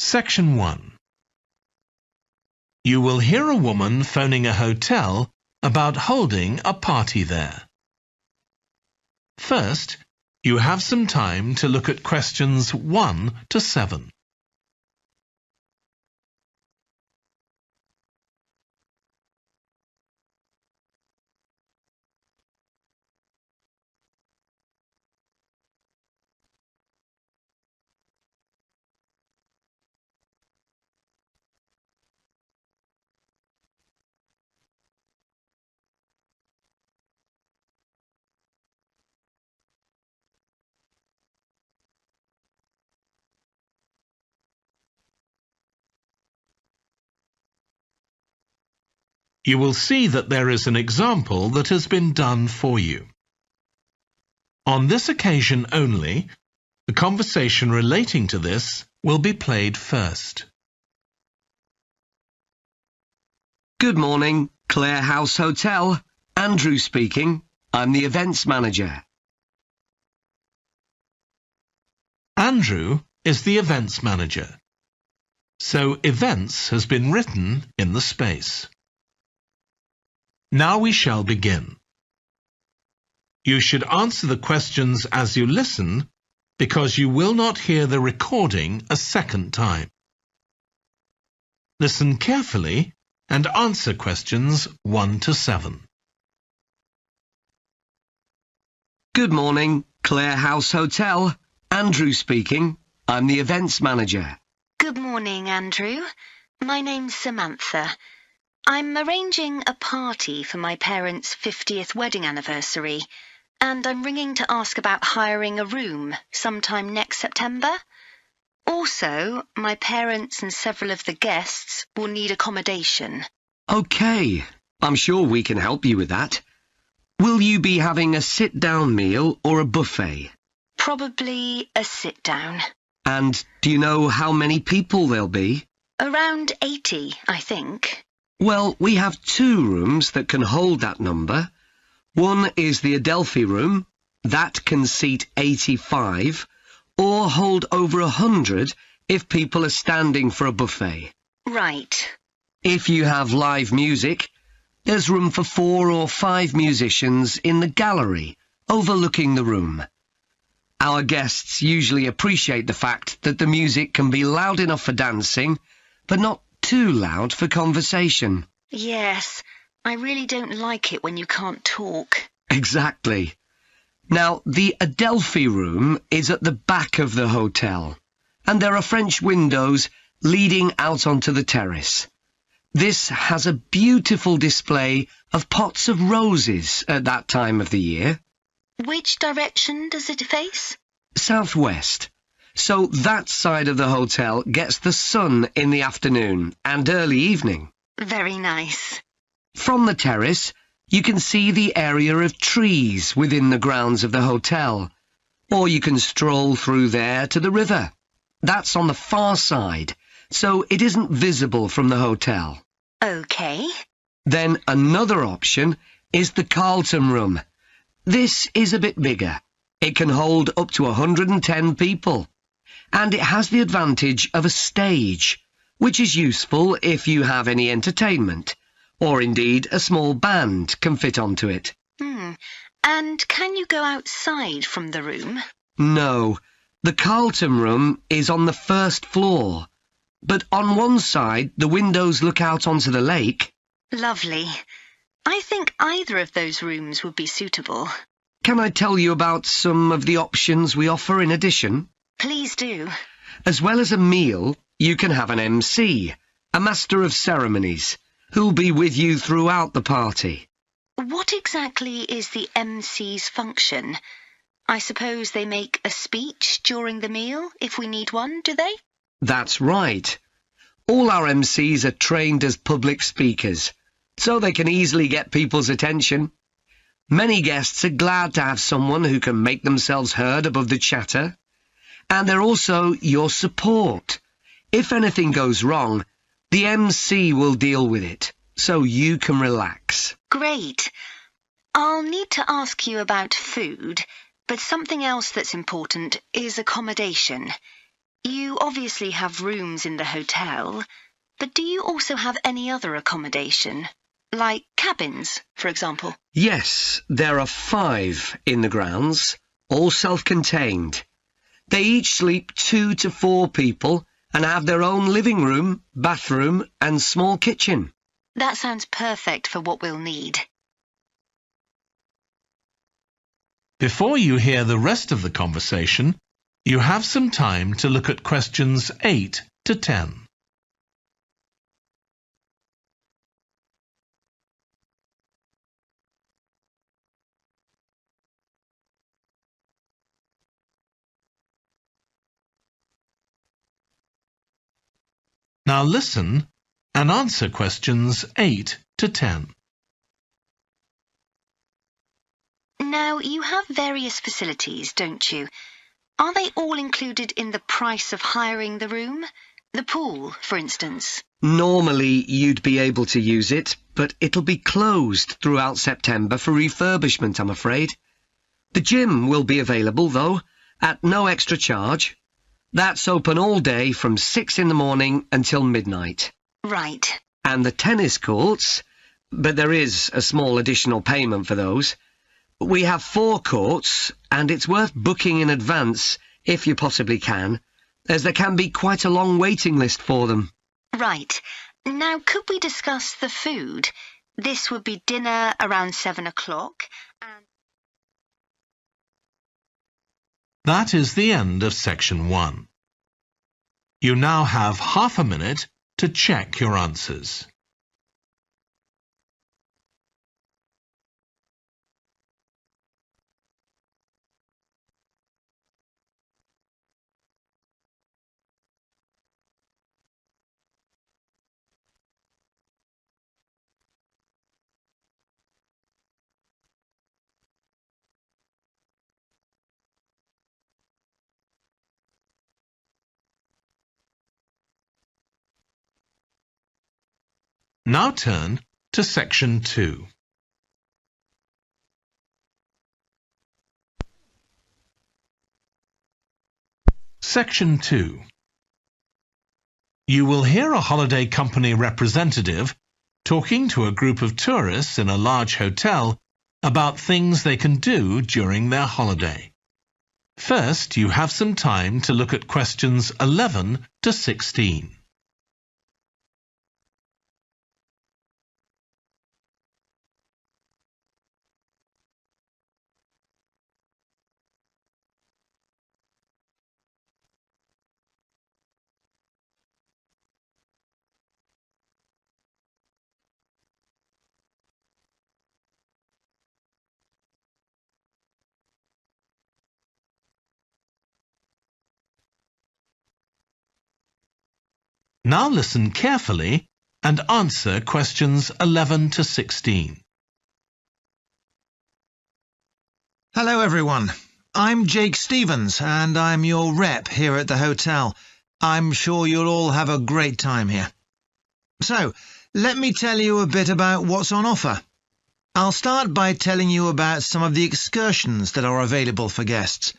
Section 1. You will hear a woman phoning a hotel about holding a party there. First, you have some time to look at questions 1 to 7. You will see that there is an example that has been done for you. On this occasion only, the conversation relating to this will be played first. Good morning, Clare House Hotel. Andrew speaking. I'm the events manager. Andrew is the events manager. So events has been written in the space. Now we shall begin. You should answer the questions as you listen because you will not hear the recording a second time. Listen carefully and answer questions 1 to 7. Good morning, Clare House Hotel. Andrew speaking. I'm the events manager. Good morning, Andrew. My name's Samantha. I'm arranging a party for my parents' 50th wedding anniversary, and I'm ringing to ask about hiring a room sometime next September. Also, my parents and several of the guests will need accommodation. OK, I'm sure we can help you with that. Will you be having a sit-down meal or a buffet? Probably a sit-down. And do you know how many people there'll be? Around 80, I think. Well, we have 2 rooms that can hold that number. One is the Adelphi room. That can seat 85, or hold over 100 if people are standing for a buffet. Right. If you have live music, there's room for 4 or 5 musicians in the gallery, overlooking the room. Our guests usually appreciate the fact that the music can be loud enough for dancing, but not too loud for conversation. Yes, I really don't like it when you can't talk. Exactly. Now, the Adelphi room is at the back of the hotel, and there are French windows leading out onto the terrace. This has a beautiful display of pots of roses at that time of the year. Which direction does it face? Southwest. So that side of the hotel gets the sun in the afternoon and early evening. Very nice. From the terrace, you can see the area of trees within the grounds of the hotel, or you can stroll through there to the river. That's on the far side, so it isn't visible from the hotel. OK. Then another option is the Carlton room. This is a bit bigger. It can hold up to 110 people. And it has the advantage of a stage, which is useful if you have any entertainment, or indeed a small band can fit onto it. And can you go outside from the room? No, the Carlton room is on the first floor, but on one side the windows look out onto the lake. Lovely. I think either of those rooms would be suitable. Can I tell you about some of the options we offer in addition? Please do. As well as a meal, you can have an MC, a master of ceremonies, who'll be with you throughout the party. What exactly is the MC's function? I suppose they make a speech during the meal, if we need one, do they? That's right. All our MCs are trained as public speakers, so they can easily get people's attention. Many guests are glad to have someone who can make themselves heard above the chatter. And they're also your support. If anything goes wrong, the MC will deal with it, so you can relax. Great. I'll need to ask you about food, but something else that's important is accommodation. You obviously have rooms in the hotel, but do you also have any other accommodation? Like cabins, for example? Yes, there are 5 in the grounds, all self-contained. They each sleep 2 to 4 people and have their own living room, bathroom and small kitchen. That sounds perfect for what we'll need. Before you hear the rest of the conversation, you have some time to look at questions 8 to 10. Now listen and answer questions 8 to 10. Now, you have various facilities, don't you? Are they all included in the price of hiring the room? The pool, for instance? Normally you'd be able to use it, but it'll be closed throughout September for refurbishment, I'm afraid. The gym will be available, though, at no extra charge. That's open all day from 6 in the morning until midnight. Right. And the tennis courts, but there is a small additional payment for those. We have 4 courts, and it's worth booking in advance, if you possibly can, as there can be quite a long waiting list for them. Right. Now, could we discuss the food? This would be dinner around 7 o'clock, and... That is the end of section 1. You now have half a minute to check your answers. Now turn to section 2. Section 2. You will hear a holiday company representative talking to a group of tourists in a large hotel about things they can do during their holiday. First, you have some time to look at questions 11 to 16. Now listen carefully and answer questions 11 to 16. Hello everyone, I'm Jake Stevens and I'm your rep here at the hotel. I'm sure you'll all have a great time here. So, let me tell you a bit about what's on offer. I'll start by telling you about some of the excursions that are available for guests.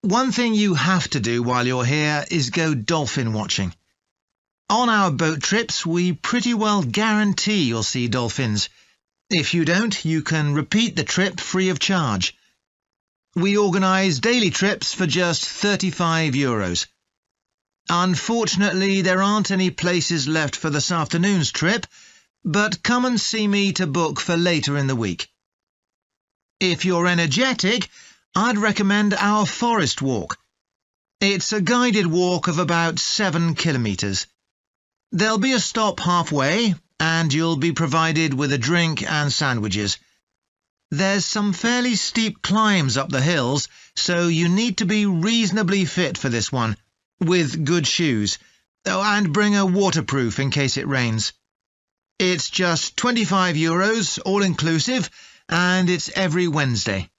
One thing you have to do while you're here is go dolphin watching. On our boat trips, we pretty well guarantee you'll see dolphins. If you don't, you can repeat the trip free of charge. We organise daily trips for just €35. Unfortunately, there aren't any places left for this afternoon's trip, but come and see me to book for later in the week. If you're energetic, I'd recommend our forest walk. It's a guided walk of about 7 kilometres. There'll be a stop halfway, and you'll be provided with a drink and sandwiches. There's some fairly steep climbs up the hills, so you need to be reasonably fit for this one, with good shoes. Oh, and bring a waterproof in case it rains. It's just €25, all-inclusive, and it's every Wednesday.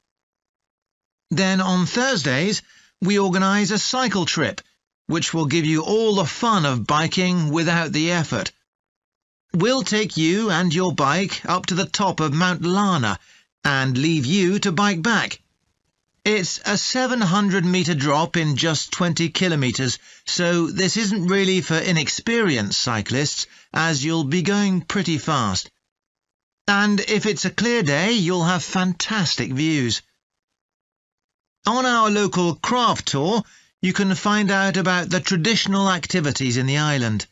Then on Thursdays, we organise a cycle trip, which will give you all the fun of biking without the effort. We'll take you and your bike up to the top of Mount Lana and leave you to bike back. It's a 700-metre drop in just 20 kilometres, so this isn't really for inexperienced cyclists, as you'll be going pretty fast. And if it's a clear day, you'll have fantastic views. On our local craft tour, you can find out about the traditional activities in the island.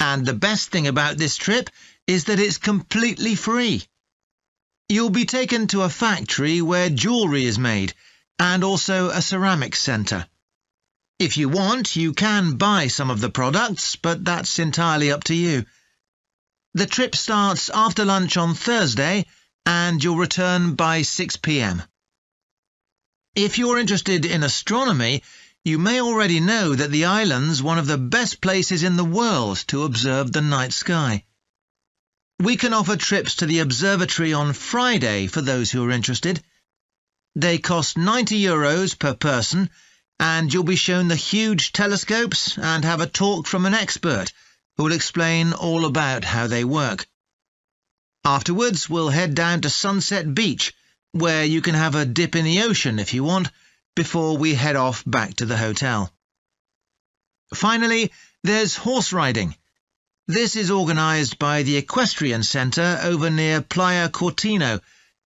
And the best thing about this trip is that it's completely free. You'll be taken to a factory where jewellery is made, and also a ceramics centre. If you want, you can buy some of the products, but that's entirely up to you. The trip starts after lunch on Thursday, and you'll return by 6 p.m. If you're interested in astronomy, you may already know that the island's one of the best places in the world to observe the night sky. We can offer trips to the observatory on Friday for those who are interested. They cost €90 per person, and you'll be shown the huge telescopes and have a talk from an expert who will explain all about how they work. Afterwards, we'll head down to Sunset Beach, where you can have a dip in the ocean if you want, before we head off back to the hotel. Finally, there's horse riding. This is organised by the Equestrian Centre over near Playa Cortino,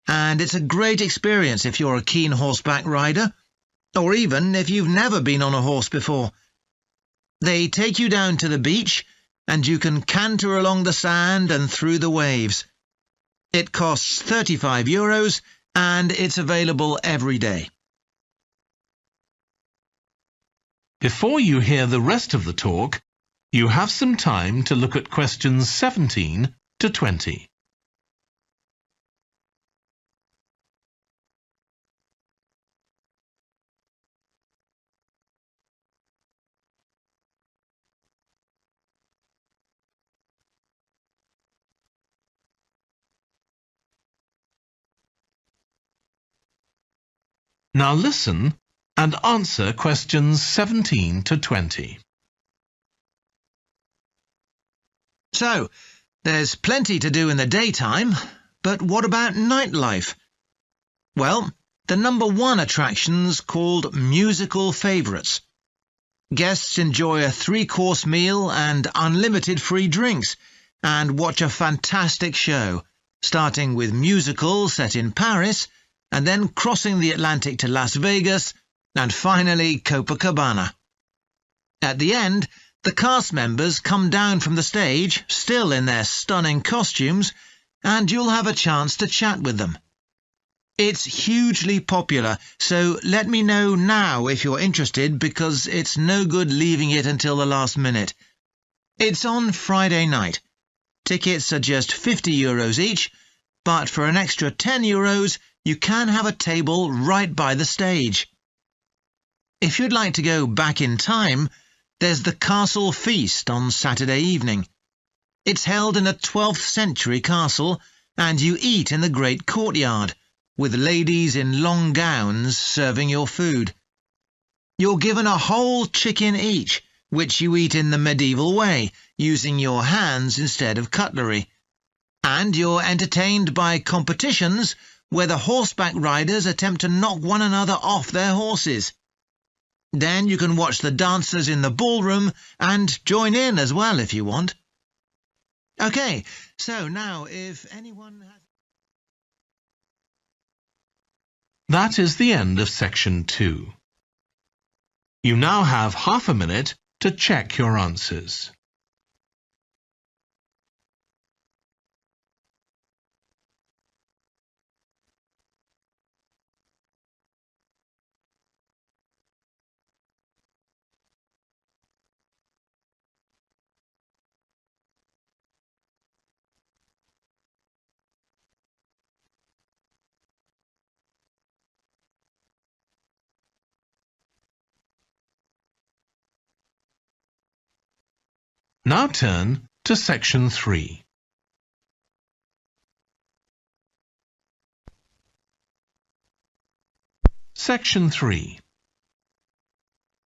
and it's a great experience if you're a keen horseback rider, or even if you've never been on a horse before. They take you down to the beach, and you can canter along the sand and through the waves. It costs €35, and it's available every day. Before you hear the rest of the talk, you have some time to look at questions 17 to 20. Now listen and answer questions 17 to 20. So, there's plenty to do in the daytime, but what about nightlife? Well, the number one attraction's called Musical Favourites. Guests enjoy a 3-course meal and unlimited free drinks, and watch a fantastic show, starting with musicals set in Paris, and then crossing the Atlantic to Las Vegas, and finally Copacabana. At the end, the cast members come down from the stage, still in their stunning costumes, and you'll have a chance to chat with them. It's hugely popular, so let me know now if you're interested, because it's no good leaving it until the last minute. It's on Friday night. Tickets are just €50 each, but for an extra €10, you can have a table right by the stage. If you'd like to go back in time, there's the Castle Feast on Saturday evening. It's held in a 12th century castle, and you eat in the great courtyard, with ladies in long gowns serving your food. You're given a whole chicken each, which you eat in the medieval way, using your hands instead of cutlery. And you're entertained by competitions where the horseback riders attempt to knock one another off their horses. Then you can watch the dancers in the ballroom and join in as well if you want. OK, so now if anyone has... That is the end of section 2. You now have half a minute to check your answers. Now turn to section 3. Section 3.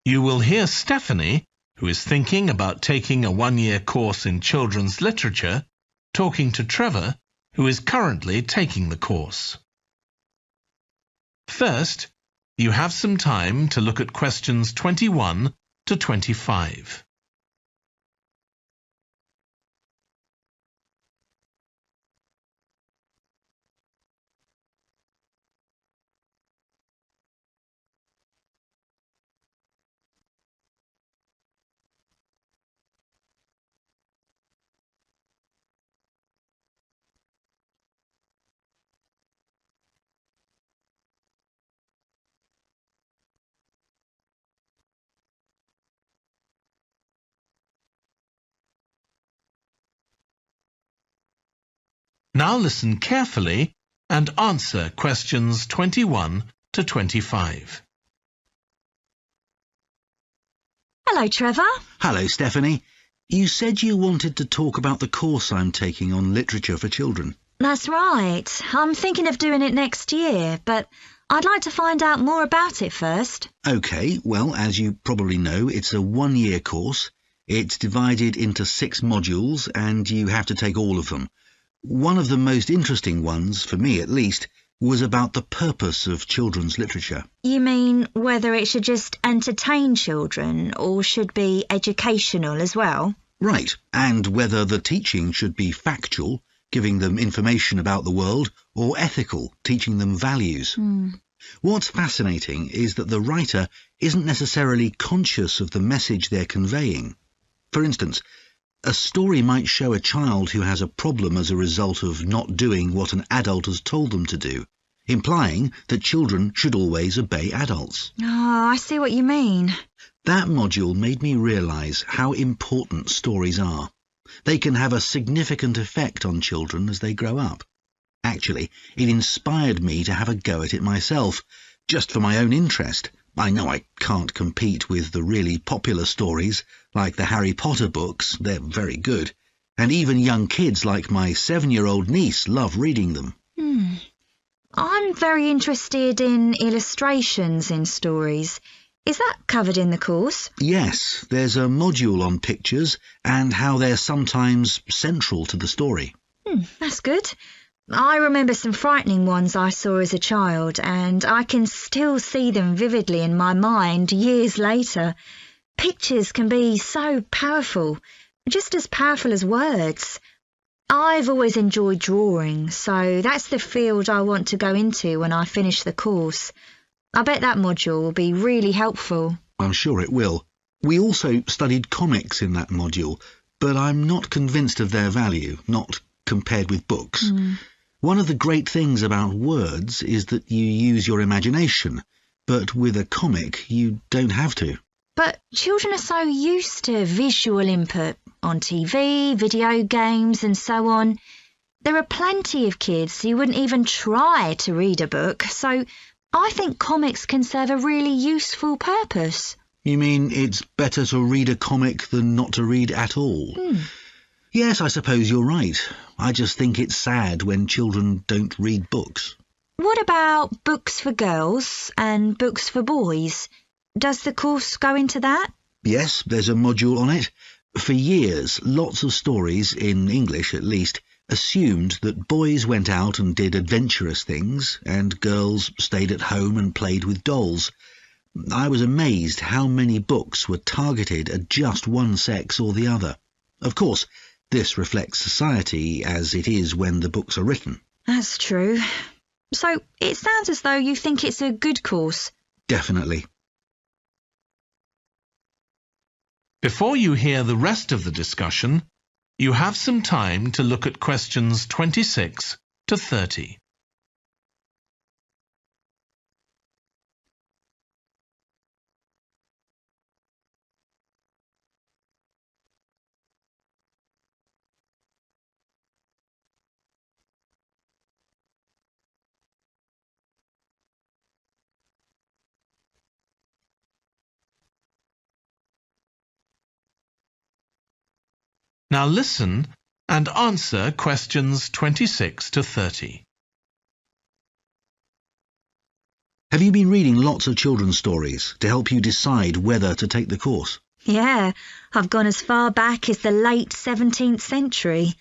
You will hear Stephanie, who is thinking about taking a 1-year course in children's literature, talking to Trevor, who is currently taking the course. First, You have some time to look at questions 21 to 25. Now listen carefully and answer questions 21 to 25. Hello, Trevor. Hello, Stephanie. You said you wanted to talk about the course I'm taking on literature for children. That's right. I'm thinking of doing it next year, but I'd like to find out more about it first. OK, well, as you probably know, it's a one-year course. It's divided into 6 modules, and you have to take all of them. One of the most interesting ones, for me at least, was about the purpose of children's literature. You mean whether it should just entertain children or should be educational as well? Right, and whether the teaching should be factual, giving them information about the world, or ethical, teaching them values. What's fascinating is that the writer isn't necessarily conscious of the message they're conveying. For instance, a story might show a child who has a problem as a result of not doing what an adult has told them to do, implying that children should always obey adults. Oh, I see what you mean. That module made me realise how important stories are. They can have a significant effect on children as they grow up. Actually, it inspired me to have a go at it myself, just for my own interest. I know I can't compete with the really popular stories, like the Harry Potter books. They're very good. And even young kids like my 7-year-old niece love reading them. I'm very interested in illustrations in stories. Is that covered in the course? Yes, there's a module on pictures and how they're sometimes central to the story. That's good. I remember some frightening ones I saw as a child, and I can still see them vividly in my mind years later. Pictures can be so powerful, just as powerful as words. I've always enjoyed drawing, so that's the field I want to go into when I finish the course. I bet that module will be really helpful. I'm sure it will. We also studied comics in that module, but I'm not convinced of their value, not compared with books. One of the great things about words is that you use your imagination, but with a comic you don't have to. But children are so used to visual input on TV, video games and so on. There are plenty of kids who wouldn't even try to read a book, so I think comics can serve a really useful purpose. You mean it's better to read a comic than not to read at all? Yes, I suppose you're right. I just think it's sad when children don't read books. What about books for girls and books for boys? Does the course go into that? Yes, there's a module on it. For years, lots of stories, in English at least, assumed that boys went out and did adventurous things, and girls stayed at home and played with dolls. I was amazed how many books were targeted at just one sex or the other. Of course, this reflects society as it is when the books are written. That's true. So it sounds as though you think it's a good course. Definitely. Before you hear the rest of the discussion, you have some time to look at questions 26 to 30. Now listen and answer questions 26 to 30. Have you been reading lots of children's stories to help you decide whether to take the course? Yeah, I've gone as far back as the late 17th century,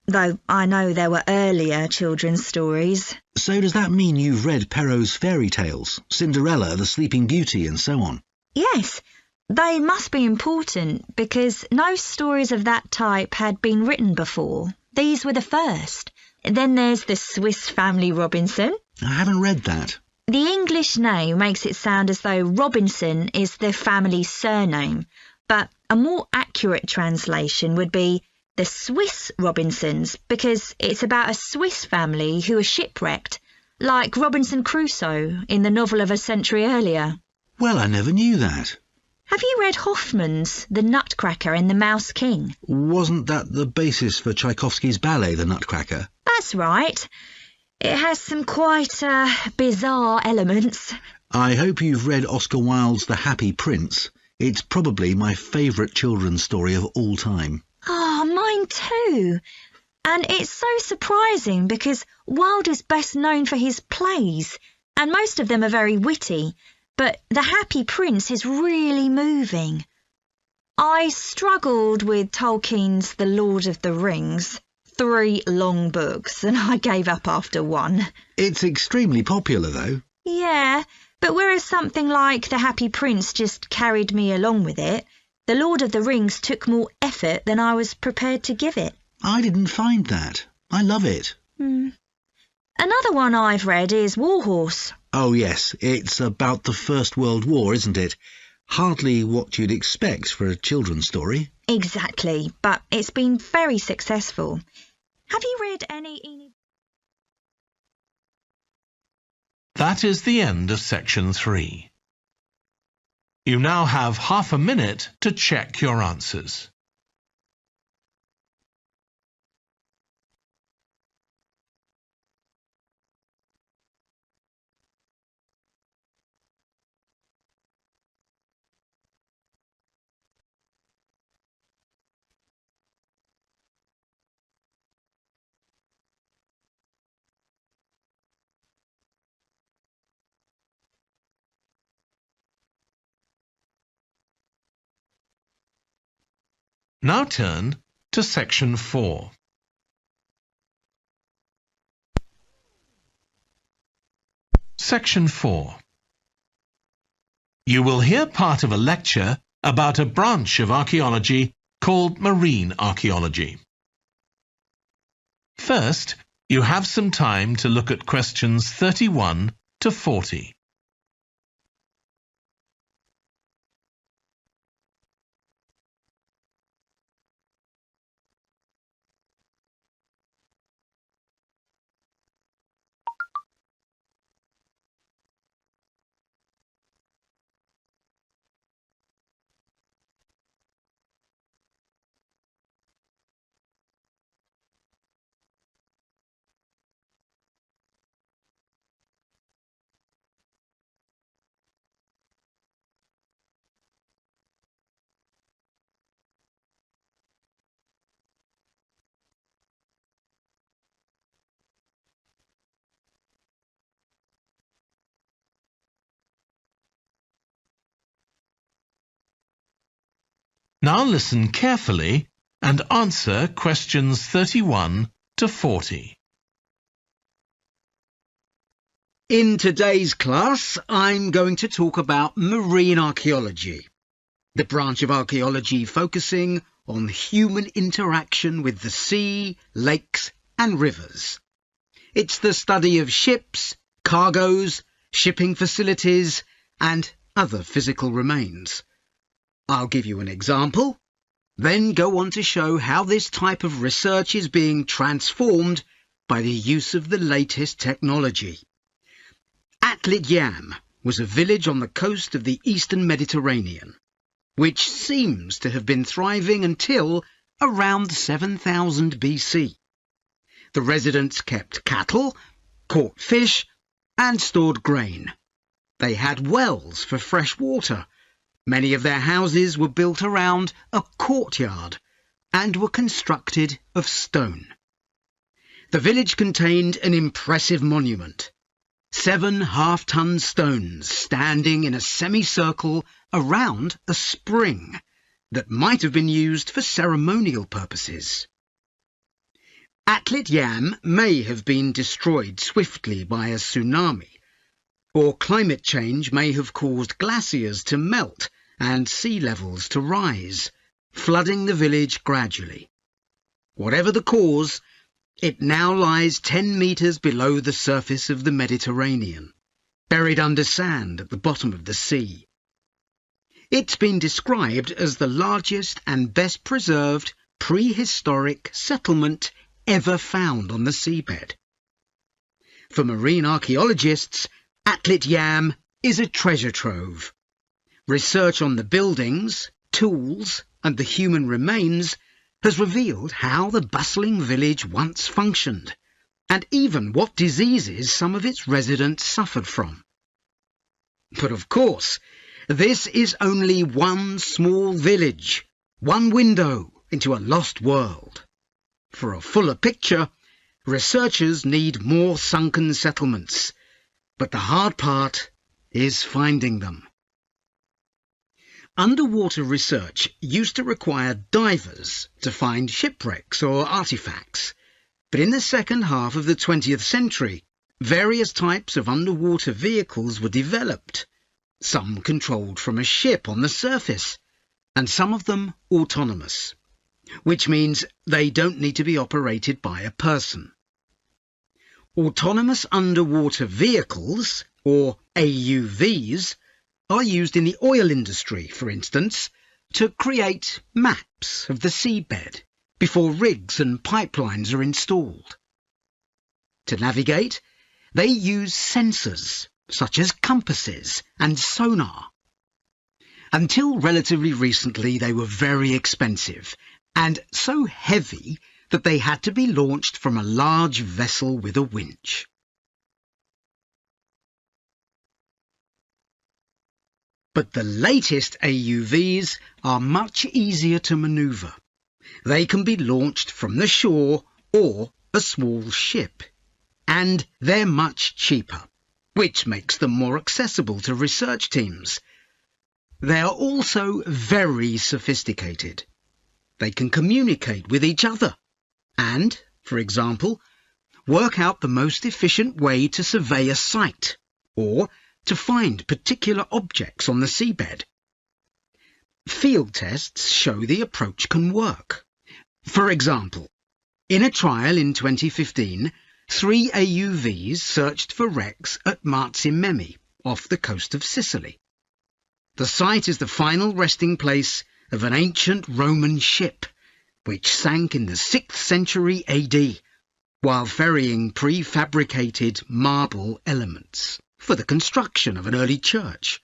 though I know there were earlier children's stories. So does that mean you've read Perrault's fairy tales, Cinderella, the Sleeping Beauty, and so on? Yes, they must be important because no stories of that type had been written before. These were the first. Then there's the Swiss Family Robinson. I haven't read that. The English name makes it sound as though Robinson is the family's surname, but a more accurate translation would be the Swiss Robinsons, because it's about a Swiss family who are shipwrecked, like Robinson Crusoe in the novel of a century earlier. Well, I never knew that. Have you read Hoffmann's The Nutcracker and the Mouse King? Wasn't that the basis for Tchaikovsky's ballet, The Nutcracker? That's right. It has some quite bizarre elements. I hope you've read Oscar Wilde's The Happy Prince. It's probably my favourite children's story of all time. Oh, mine too. And it's so surprising because Wilder's best known for his plays, and most of them are very witty, but The Happy Prince is really moving. I struggled with Tolkien's The Lord of the Rings. 3 long books, and I gave up after 1. It's extremely popular, though. Yeah, but whereas something like The Happy Prince just carried me along with it, The Lord of the Rings took more effort than I was prepared to give it. I didn't find that. I love it. Another one I've read is Warhorse. Oh, yes, it's about the First World War, isn't it? Hardly what you'd expect for a children's story. Exactly, but it's been very successful. Have you read any... That is the end of section 3. You now have half a minute to check your answers. Now turn to section 4. Section 4. You will hear part of a lecture about a branch of archaeology called marine archaeology. First, you have some time to look at questions 31 to 40. Now listen carefully and answer questions 31 to 40. In today's class, I'm going to talk about marine archaeology, the branch of archaeology focusing on human interaction with the sea, lakes and rivers. It's the study of ships, cargoes, shipping facilities and other physical remains. I'll give you an example, then go on to show how this type of research is being transformed by the use of the latest technology. Atlit Yam was a village on the coast of the eastern Mediterranean, which seems to have been thriving until around 7000 BC. The residents kept cattle, caught fish, and stored grain. They had wells for fresh water. Many of their houses were built around a courtyard and were constructed of stone. The village contained an impressive monument, 7 half-ton stones standing in a semicircle around a spring that might have been used for ceremonial purposes. Atlit Yam may have been destroyed swiftly by a tsunami, or climate change may have caused glaciers to melt and sea levels to rise, flooding the village gradually. Whatever the cause, it now lies 10 metres below the surface of the Mediterranean, buried under sand at the bottom of the sea. It's been described as the largest and best preserved prehistoric settlement ever found on the seabed. For marine archaeologists, Atlit Yam is a treasure trove. Research on the buildings, tools, and the human remains has revealed how the bustling village once functioned, and even what diseases some of its residents suffered from. But of course, this is only one small village, one window into a lost world. For a fuller picture, researchers need more sunken settlements, but the hard part is finding them. Underwater research used to require divers to find shipwrecks or artifacts, but in the second half of the 20th century, various types of underwater vehicles were developed, some controlled from a ship on the surface, and some of them autonomous, which means they don't need to be operated by a person. Autonomous underwater vehicles, or AUVs, are used in the oil industry, for instance, to create maps of the seabed before rigs and pipelines are installed. To navigate, they use sensors such as compasses and sonar. Until relatively recently, they were very expensive and so heavy that they had to be launched from a large vessel with a winch. But the latest AUVs are much easier to manoeuvre. They can be launched from the shore or a small ship, and they're much cheaper, which makes them more accessible to research teams. They are also very sophisticated. They can communicate with each other and, for example, work out the most efficient way to survey a site or to find particular objects on the seabed. Field tests show the approach can work. For example, in a trial in 2015, 3 AUVs searched for wrecks at Marsimemi, off the coast of Sicily. The site is the final resting place of an ancient Roman ship, which sank in the 6th century AD, while ferrying prefabricated marble elements for the construction of an early church.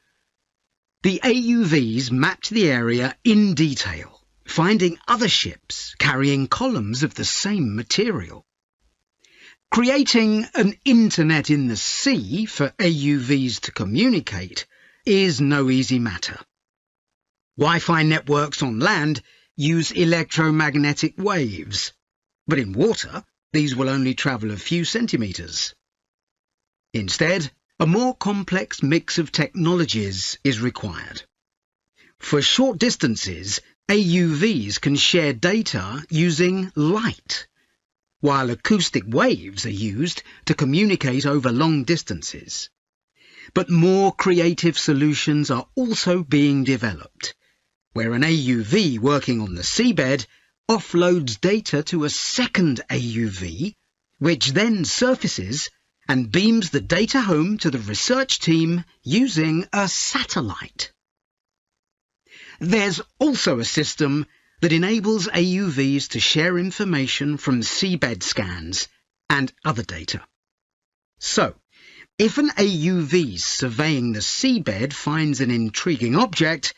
The AUVs mapped the area in detail, finding other ships carrying columns of the same material. Creating an internet in the sea for AUVs to communicate is no easy matter. Wi-Fi networks on land use electromagnetic waves, but in water these will only travel a few centimetres. Instead, a more complex mix of technologies is required. For short distances, AUVs can share data using light, while acoustic waves are used to communicate over long distances. But more creative solutions are also being developed, where an AUV working on the seabed offloads data to a second AUV, which then surfaces and beams the data home to the research team using a satellite. There's also a system that enables AUVs to share information from seabed scans and other data. So, if an AUV surveying the seabed finds an intriguing object,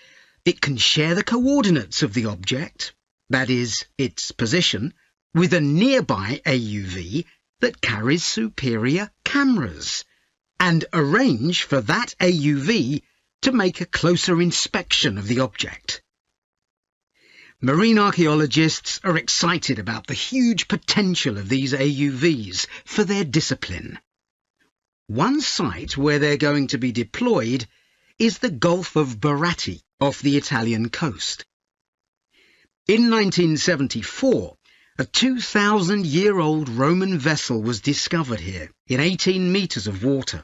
it can share the coordinates of the object, that is, its position, with a nearby AUV that carries superior cameras, and arrange for that AUV to make a closer inspection of the object. Marine archaeologists are excited about the huge potential of these AUVs for their discipline. One site where they're going to be deployed is the Gulf of Baratti off the Italian coast. In 1974, A 2,000-year-old Roman vessel was discovered here in 18 metres of water.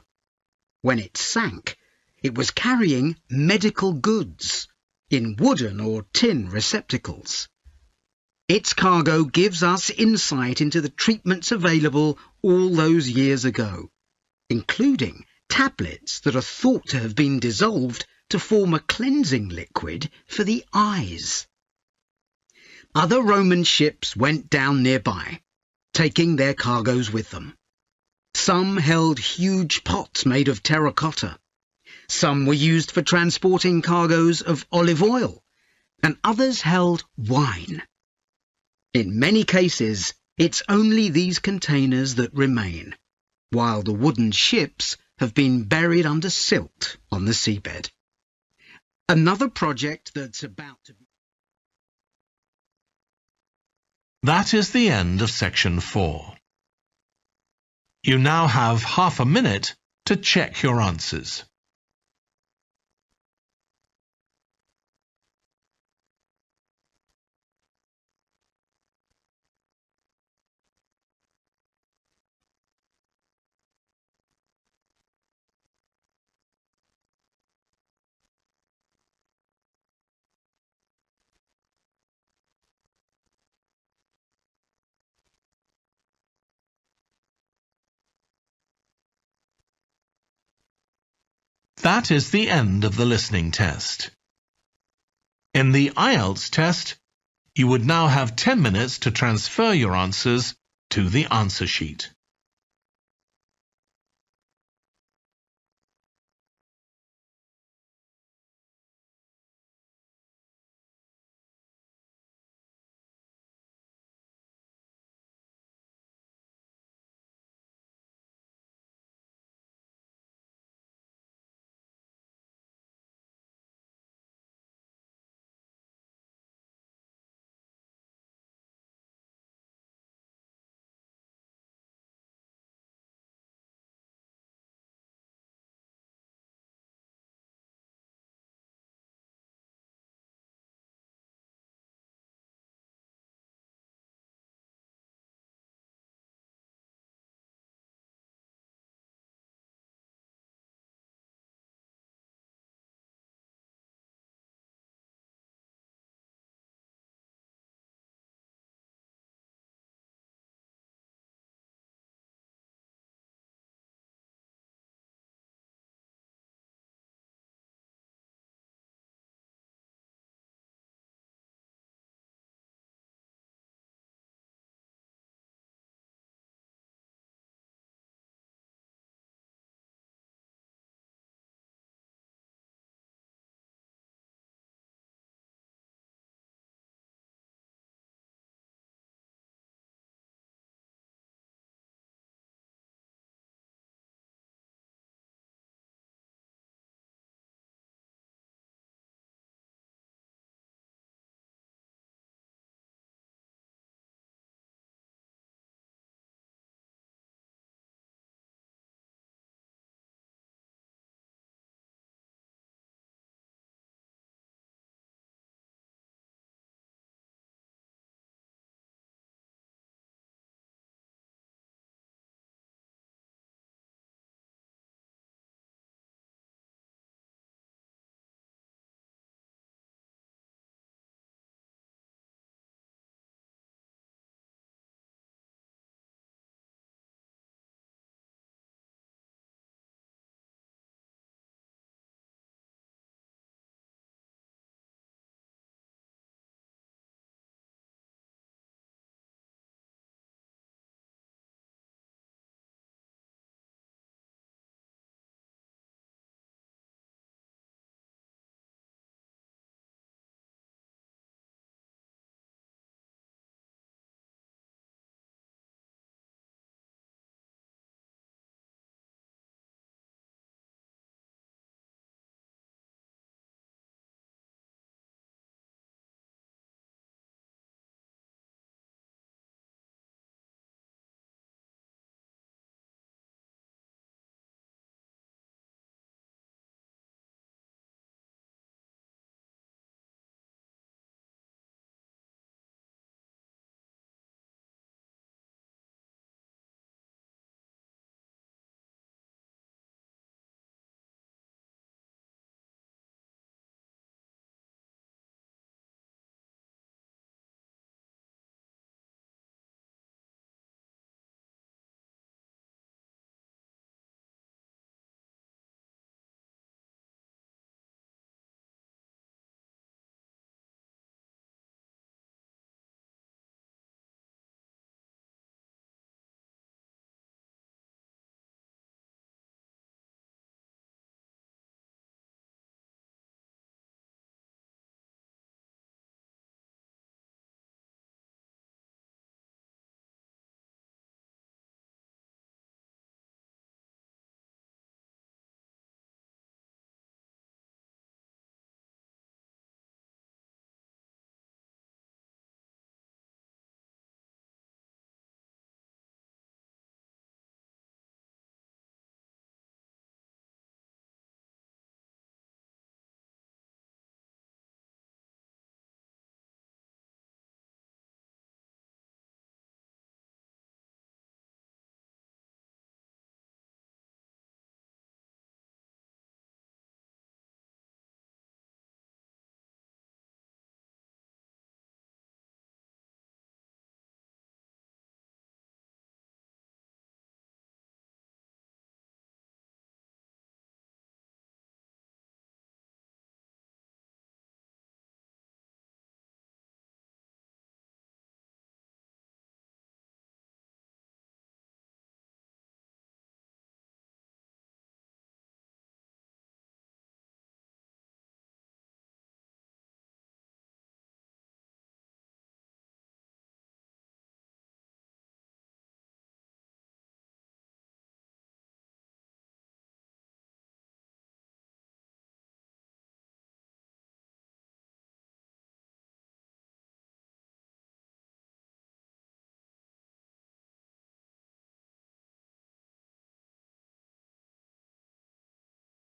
When it sank, it was carrying medical goods in wooden or tin receptacles. Its cargo gives us insight into the treatments available all those years ago, including tablets that are thought to have been dissolved to form a cleansing liquid for the eyes. Other Roman ships went down nearby, taking their cargoes with them. Some held huge pots made of terracotta. Some were used for transporting cargoes of olive oil, and others held wine. In many cases, it's only these containers that remain, while the wooden ships have been buried under silt on the seabed. Another project that's about to be... That is the end of section 4. You now have half a minute to check your answers. That is the end of the listening test. In the IELTS test, you would now have 10 minutes to transfer your answers to the answer sheet.